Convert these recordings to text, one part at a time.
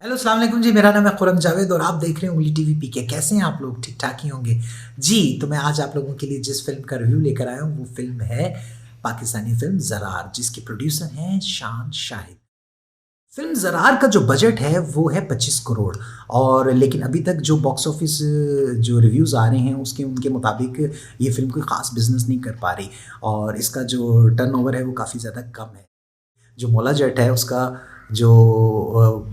Hello अस्सलाम वालेकुम जी, मेरा नाम है खुरम जावेद और आप देख रहे हैं उंगली टीवी पीके। कैसे हैं आप लोग? ठीक ठाक ही होंगे जी। तो मैं आज आप लोगों के लिए जिस फिल्म का रिव्यू लेकर आया हूँ वो फिल्म है पाकिस्तानी फिल्म ज़रार, जिसके प्रोड्यूसर हैं शान शाहिद। फिल्म ज़रार का जो बजट है वो है 25 करोड़, और लेकिन अभी तक जो बॉक्स ऑफिस जो रिव्यूज़ आ रहे हैं उसके उनके मुताबिक ये फ़िल्म कोई ख़ास बिजनेस नहीं कर पा रही, और इसका जो टर्नओवर है वो काफ़ी ज़्यादा कम है। जो मौला जेट है उसका जो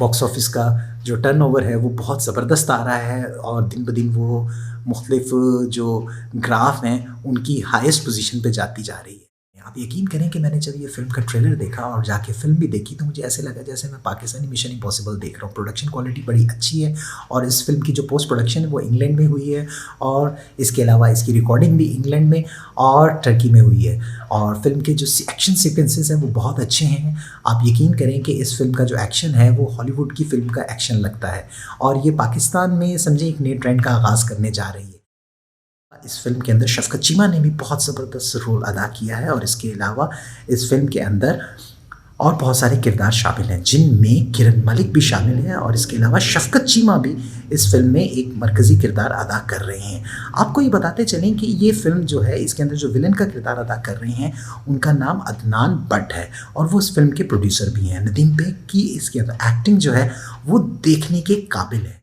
बॉक्स ऑफिस का जो टर्नओवर है वो बहुत ज़बरदस्त आ रहा है, और दिन ब दिन वो मुख्तलिफ जो ग्राफ हैं उनकी हाईएस्ट पोजीशन पे जाती जा रही है। आप यकीन करें कि मैंने जब ये फ़िल्म का ट्रेलर देखा और जाके फ़िल्म भी देखी तो मुझे ऐसे लगा जैसे मैं पाकिस्तानी मिशन इम्पॉसिबल देख रहा हूँ। प्रोडक्शन क्वालिटी बड़ी अच्छी है, और इस फ़िल्म की जो पोस्ट प्रोडक्शन है वो इंग्लैंड में हुई है, और इसके अलावा इसकी रिकॉर्डिंग भी इंग्लैंड में और टर्की में हुई है। और फ़िल्म के जो एक्शन सीक्वेंसेस हैं वो बहुत अच्छे हैं। आप यकीन करें कि इस फ़िल्म का जो एक्शन है वो हॉलीवुड की फ़िल्म का एक्शन लगता है, और ये पाकिस्तान में समझें एक नए ट्रेंड का आगाज़ करने जा रही है। इस फ़िल्म के अंदर शफ़क़त चीमा ने भी बहुत ज़बरदस्त रोल अदा किया है, और इसके अलावा इस फ़िल्म के अंदर और बहुत सारे किरदार शामिल हैं जिनमें किरण मलिक भी शामिल है, और इसके अलावा शफ़क़त चीमा भी इस फ़िल्म में एक मरकज़ी किरदार अदा कर रहे हैं। आपको ये बताते चलें कि ये फ़िल्म जो है इसके अंदर जो विलन का किरदार अदा कर रहे हैं उनका नाम अदनान बट है, और वो इस फ़िल्म के प्रोड्यूसर भी हैं। नदीम बेग की इसके अंदर एक्टिंग जो है वो देखने के काबिल है।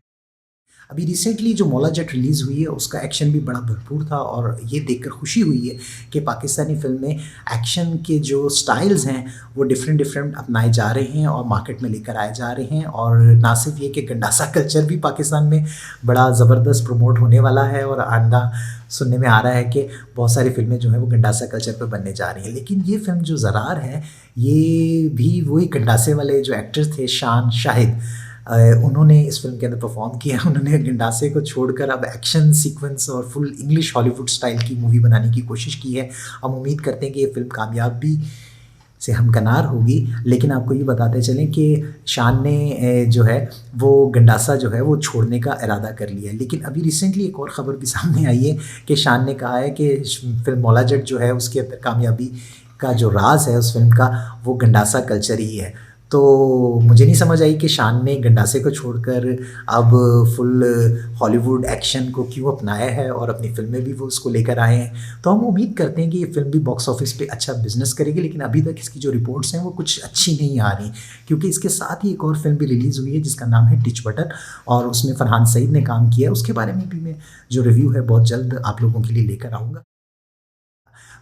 अभी रिसेंटली जो मौला जेट रिलीज़ हुई है उसका एक्शन भी बड़ा भरपूर था, और ये देखकर खुशी हुई है कि पाकिस्तानी फ़िल्म में एक्शन के जो स्टाइल्स हैं वो डिफरेंट अपनाए जा रहे हैं और मार्केट में लेकर आए जा रहे हैं। और ना सिर्फ ये कि गंडासा कल्चर भी पाकिस्तान में बड़ा ज़बरदस्त प्रमोट होने वाला है, और आइंदा सुनने में आ रहा है कि बहुत सारी फ़िल्में जो हैं वो गंडासा कल्चर पर बनने जा रही हैं। लेकिन ये फ़िल्म जो ज़रार है ये भी वही गंडासे वाले जो एक्टर थे शान शाहिद, उन्होंने इस फ़िल्म के अंदर परफ़ॉर्म किया। उन्होंने गंडासे को छोड़कर अब एक्शन सीक्वेंस और फुल इंग्लिश हॉलीवुड स्टाइल की मूवी बनाने की कोशिश की है। हम उम्मीद करते हैं कि ये फ़िल्म कामयाबी से हमकिनार होगी। लेकिन आपको ये बताते चलें कि शान ने जो है वो गंडासा जो है वो छोड़ने का इरादा कर लिया है। लेकिन अभी रिसेंटली एक और ख़बर भी सामने आई है कि शान ने कहा है कि फ़िल्म मौला जट जो है उसके अंदर कामयाबी का जो राज़ है उस फ़िल्म का वो गंडासा कल्चर ही है। तो मुझे नहीं समझ आई कि शान ने गंडासे को छोड़कर अब फुल हॉलीवुड एक्शन को क्यों अपनाया है, और अपनी फ़िल्में भी वो उसको लेकर आए हैं। तो हम उम्मीद करते हैं कि ये फ़िल्म भी बॉक्स ऑफिस पे अच्छा बिज़नेस करेगी, लेकिन अभी तक इसकी जो रिपोर्ट्स हैं वो कुछ अच्छी नहीं आ रही, क्योंकि इसके साथ ही एक और फ़िल्म भी रिलीज़ हुई है जिसका नाम है टिच बटन, और उसमें फ़रहान सईद ने काम किया है। उसके बारे में भी मैं जो रिव्यू है बहुत जल्द आप लोगों के लिए लेकर आऊँगा।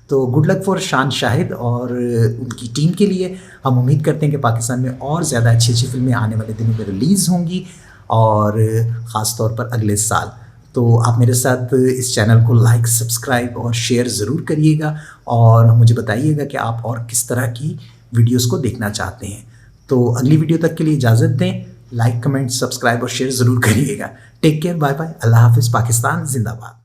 तो गुड लक फॉर शान शाहिद और उनकी टीम के लिए। हम उम्मीद करते हैं कि पाकिस्तान में और ज़्यादा अच्छी फ़िल्में आने वाले दिनों में रिलीज़ होंगी, और ख़ास तौर पर अगले साल। तो आप मेरे साथ इस चैनल को लाइक, सब्सक्राइब और शेयर ज़रूर करिएगा, और मुझे बताइएगा कि आप और किस तरह की वीडियोज़ को देखना चाहते हैं। तो अगली वीडियो तक के लिए इजाज़त दें। लाइक, कमेंट, सब्सक्राइब और शेयर ज़रूर करिएगा। टेक केयर, बाय बाय, अल्लाह हाफ़िज़, पाकिस्तान ज़िंदाबाद।